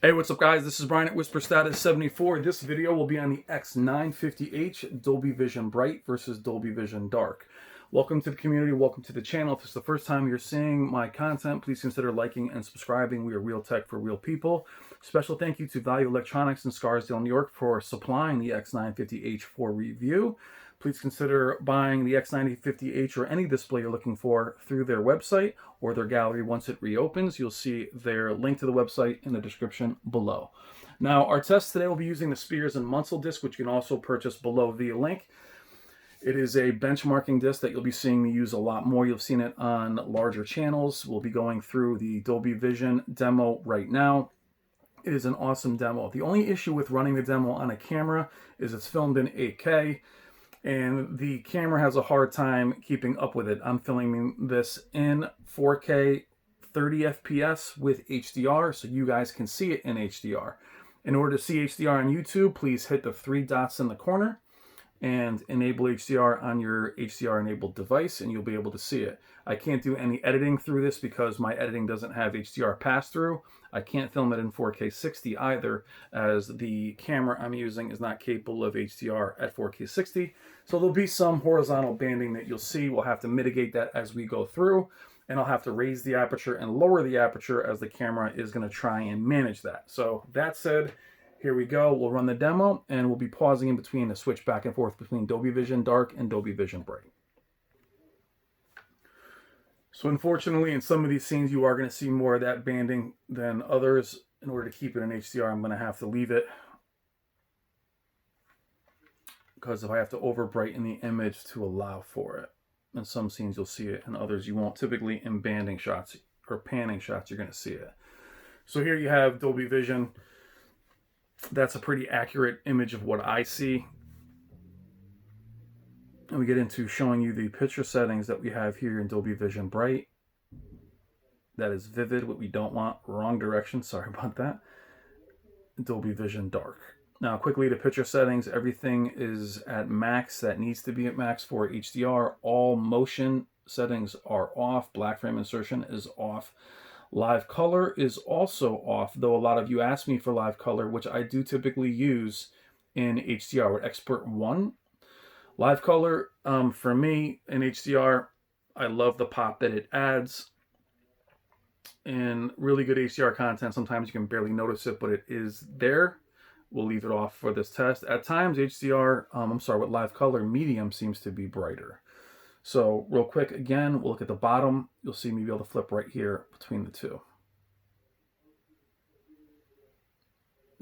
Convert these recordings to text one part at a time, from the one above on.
Hey, what's up guys? This is Brian at Whisper Status 74. This video will be on the X950H Dolby Vision Bright versus Dolby Vision Dark. Welcome to the community, welcome to the channel. If it's the first time you're seeing my content, please consider liking and subscribing. We are real tech for real people. Special thank you to Value Electronics in Scarsdale, New York for supplying the X950H for review. Please consider buying the X950H or any display you're looking for through their website or their gallery once it reopens. You'll see their link to the website in the description below. Now, our test today will be using the Spears and Munsil disc, which you can also purchase below via link. It is a benchmarking disc that you'll be seeing me use a lot more. You've seen it on larger channels. We'll be going through the Dolby Vision demo right now. It is an awesome demo. The only issue with running the demo on a camera is it's filmed in 8K. And the camera has a hard time keeping up with it. I'm filming this in 4K 30 FPS with HDR, so you guys can see it in HDR. In order to see HDR on YouTube, please hit the three dots in the corner and enable HDR on your HDR enabled device, and you'll be able to see it. I can't do any editing through this because my editing doesn't have HDR pass-through. I can't film it in 4K 60 either, as the camera I'm using is not capable of HDR at 4K 60. So there'll be some horizontal banding that you'll see. We'll have to mitigate that as we go through, and I'll have to raise the aperture and lower the aperture as the camera is going to try and manage that. So that said, here we go. We'll run the demo, and we'll be pausing in between to switch back and forth between Dolby Vision Dark and Dolby Vision Bright. So unfortunately, in some of these scenes, you are going to see more of that banding than others. In order to keep it in HDR, I'm going to have to leave it, because if I have to over brighten the image to allow for it. In some scenes, you'll see it, and others you won't. Typically, in banding shots or panning shots, you're going to see it. So here you have Dolby Vision. That's a pretty accurate image of what I see. And we get into showing you the picture settings that we have here in Dolby Vision Bright. That is vivid, what we don't want. Wrong direction, sorry about that. Dolby Vision Dark. Now quickly, the picture settings, everything is at max. That needs to be at max for HDR. All motion settings are off. Black frame insertion is off. Live color is also off, though a lot of you ask me for live color, which I do typically use in HDR with Expert 1. Live color, for me, in HDR, I love the pop that it adds. In really good HDR content, sometimes you can barely notice it, but it is there. We'll leave it off for this test. At times, with live color, medium seems to be brighter. So real quick, again, we'll look at the bottom. You'll see me be able to flip right here between the two.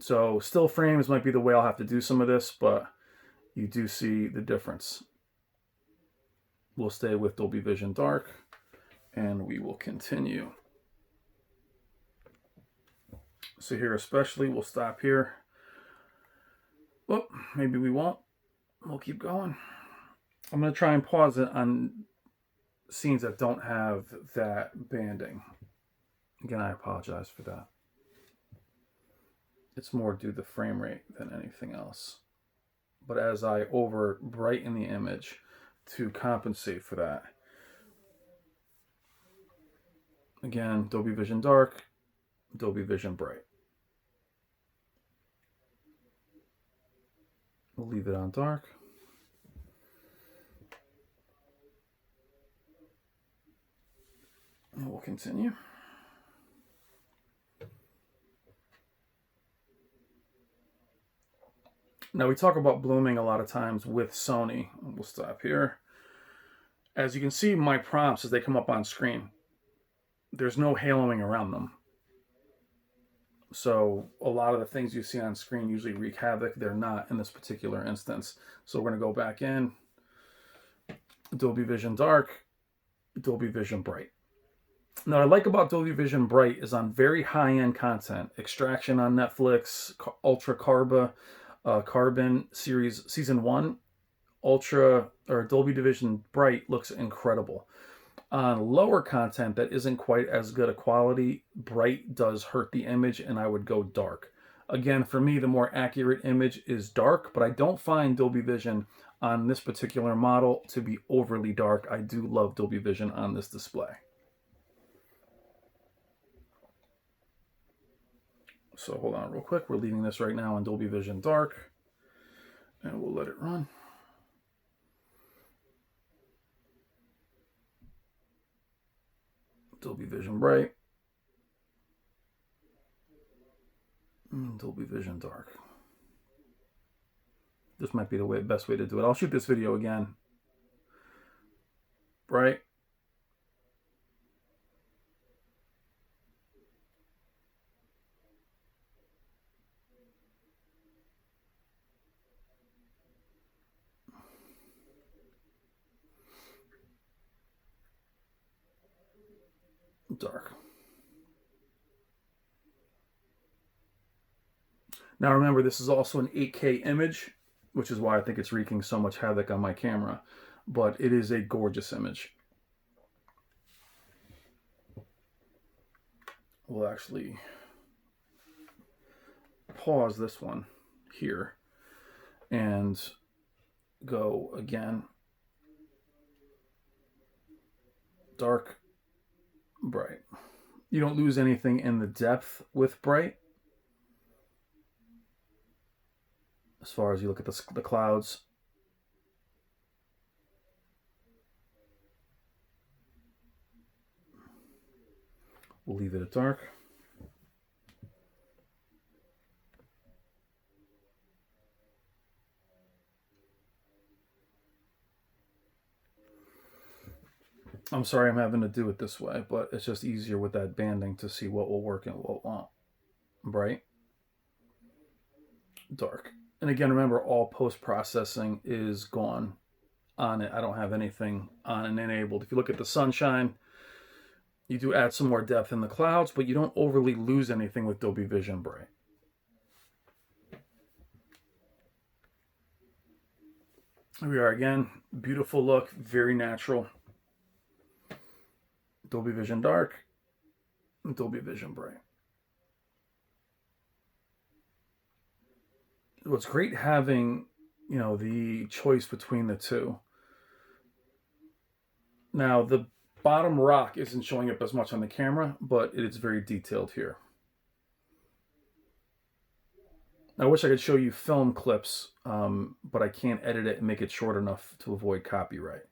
So still frames might be the way I'll have to do some of this, but you do see the difference. We'll stay with Dolby Vision Dark, and we will continue. So here especially, we'll stop here. Well, maybe we won't. We'll keep going. I'm going to try and pause it on scenes that don't have that banding. Again, I apologize for that. It's more due to the frame rate than anything else. But as I over brighten the image to compensate for that. Again, Dolby Vision Dark, Dolby Vision Bright. We'll leave it on dark. And we'll continue. Now we talk about blooming a lot of times with Sony. We'll stop here. As you can see, my prompts as they come up on screen, there's no haloing around them. So a lot of the things you see on screen usually wreak havoc. They're not in this particular instance. So we're going to go back in. Dolby Vision Dark, Dolby Vision Bright. Now, what I like about Dolby Vision Bright is on very high-end content. Extraction on Netflix, Ultra Carbon series season 1, Dolby Vision Bright looks incredible. On lower content that isn't quite as good a quality, bright does hurt the image, and I would go dark. Again, for me, the more accurate image is dark, but I don't find Dolby Vision on this particular model to be overly dark. I do love Dolby Vision on this display. So hold on real quick. We're leaving this right now in Dolby Vision Dark, and we'll let it run. Dolby Vision Bright. Dolby Vision Dark. This might be the best way to do it. I'll shoot this video again. Bright. Dark. Now remember, this is also an 8K image, which is why I think it's wreaking so much havoc on my camera, but it is a gorgeous image. We'll actually pause this one here and go again. Dark, bright. You don't lose anything in the depth with bright. As far as you look at the clouds. We'll leave it at dark. I'm sorry I'm having to do it this way, but it's just easier with that banding to see what will work and what won't. Bright. Dark. And again, remember, all post-processing is gone on it. I don't have anything on and enabled. If you look at the sunshine, you do add some more depth in the clouds, but you don't overly lose anything with Dolby Vision Bright. Here we are again. Beautiful look, very natural. Dolby Vision Dark, Dolby Vision Bright. What's great having, you know, the choice between the two. Now, the bottom rock isn't showing up as much on the camera, but it's very detailed here. I wish I could show you film clips, but I can't edit it and make it short enough to avoid copyright.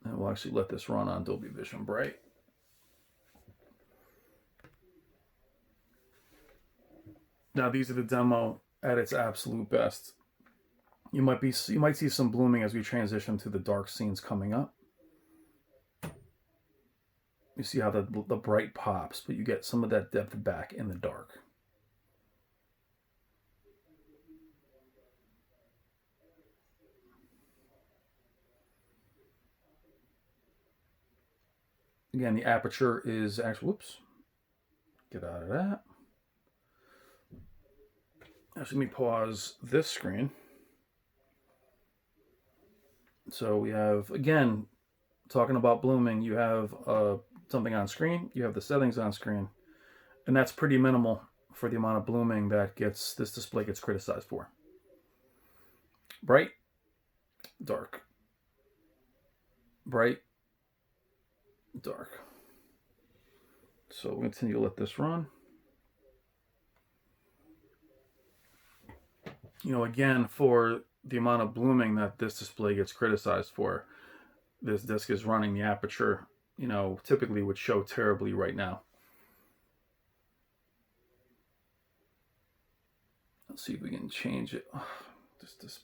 And we'll actually let this run on Dolby Vision Bright. Now these are the demo at its absolute best. You might see some blooming as we transition to the dark scenes coming up. You see how the bright pops, but you get some of that depth back in the dark. Again, the aperture is actually, whoops, get out of that. Actually, let me pause this screen. So we have, again, talking about blooming, you have something on screen, you have the settings on screen, and that's pretty minimal for the amount of blooming that this display gets criticized for. Bright, dark. Bright, dark. So we'll continue to let this run. You know, again, for the amount of blooming that this display gets criticized for, this disc is running the aperture, you know, typically would show terribly right now. Let's see if we can change it. Just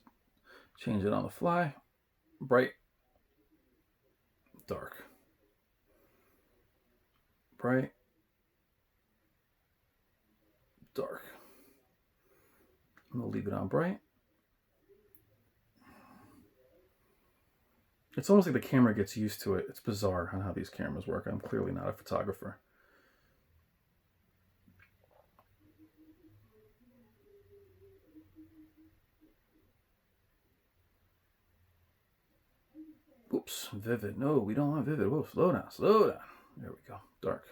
change it on the fly. Bright, dark. Bright, dark. I'm gonna leave it on bright. It's almost like the camera gets used to it. It's bizarre on how these cameras work. I'm clearly not a photographer. Oops, vivid. No, we don't want vivid. Whoa, slow down, slow down. There we go, dark.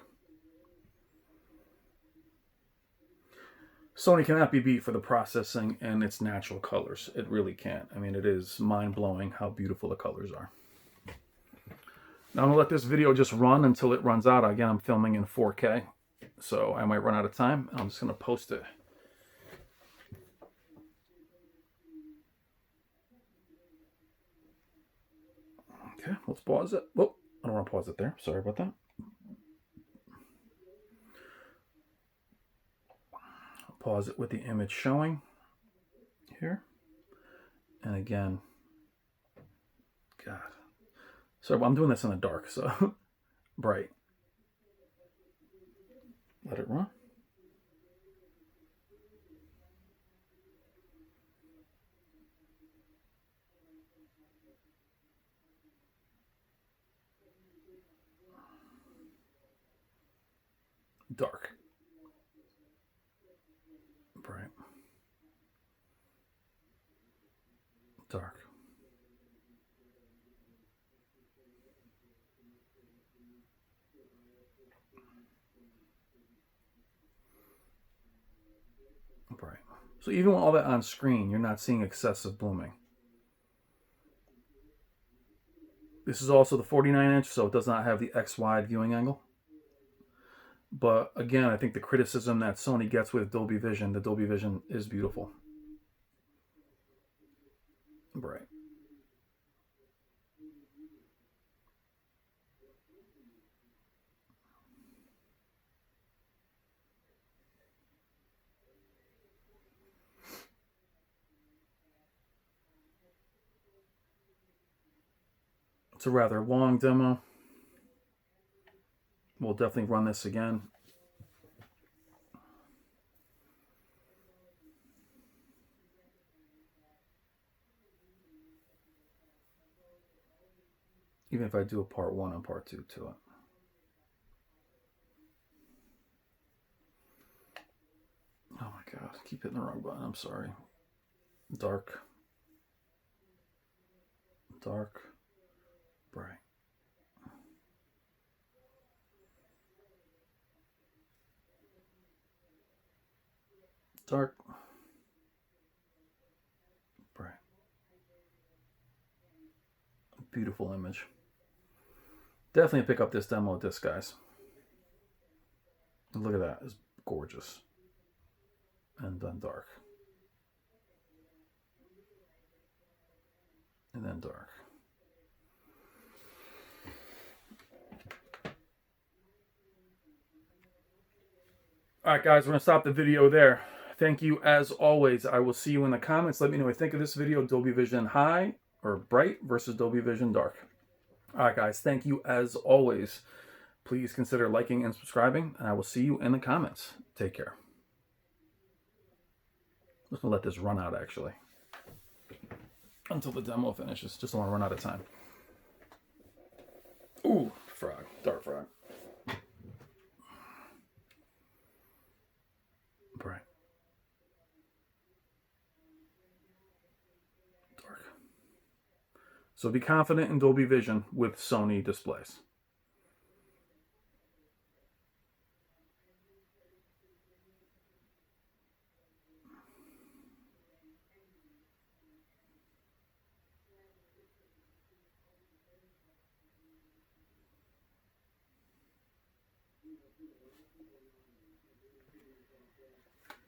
Sony cannot be beat for the processing and its natural colors. It really can't. I mean, it is mind-blowing how beautiful the colors are. Now I'm going to let this video just run until it runs out. Again, I'm filming in 4K. so I might run out of time. I'm just going to post it. Okay, let's pause it. Whoop, I don't want to pause it there. Sorry about that. I'll pause it with the image showing here. And again, God. So I'm doing this in the dark, so bright. Let it run. Dark. Bright. Dark. Bright. So even with all that on screen, you're not seeing excessive blooming. This is also the 49-inch, so it does not have the X wide viewing angle. But again, I think the criticism that Sony gets with Dolby Vision, the Dolby Vision is beautiful. Bright. It's a rather long demo. We'll definitely run this again. Even if I do a part 1 and part 2 to it. Oh my God, keep hitting the wrong button, I'm sorry. Dark. Dark. Bright. Dark. Bright. Beautiful image. Definitely pick up this demo with this, guys. Look at that, it's gorgeous. And then dark. And then dark. All right, guys, we're going to stop the video there. Thank you, as always. I will see you in the comments. Let me know what you think of this video, Dolby Vision High or Bright versus Dolby Vision Dark. All right, guys, thank you, as always. Please consider liking and subscribing, and I will see you in the comments. Take care. I'm just going to let this run out, actually, until the demo finishes. Just don't want to run out of time. Ooh, frog. Dark frog. Bright. Dark. So be confident in Dolby Vision with Sony displays.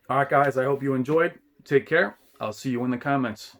All right, guys, I hope you enjoyed. Take care. I'll see you in the comments.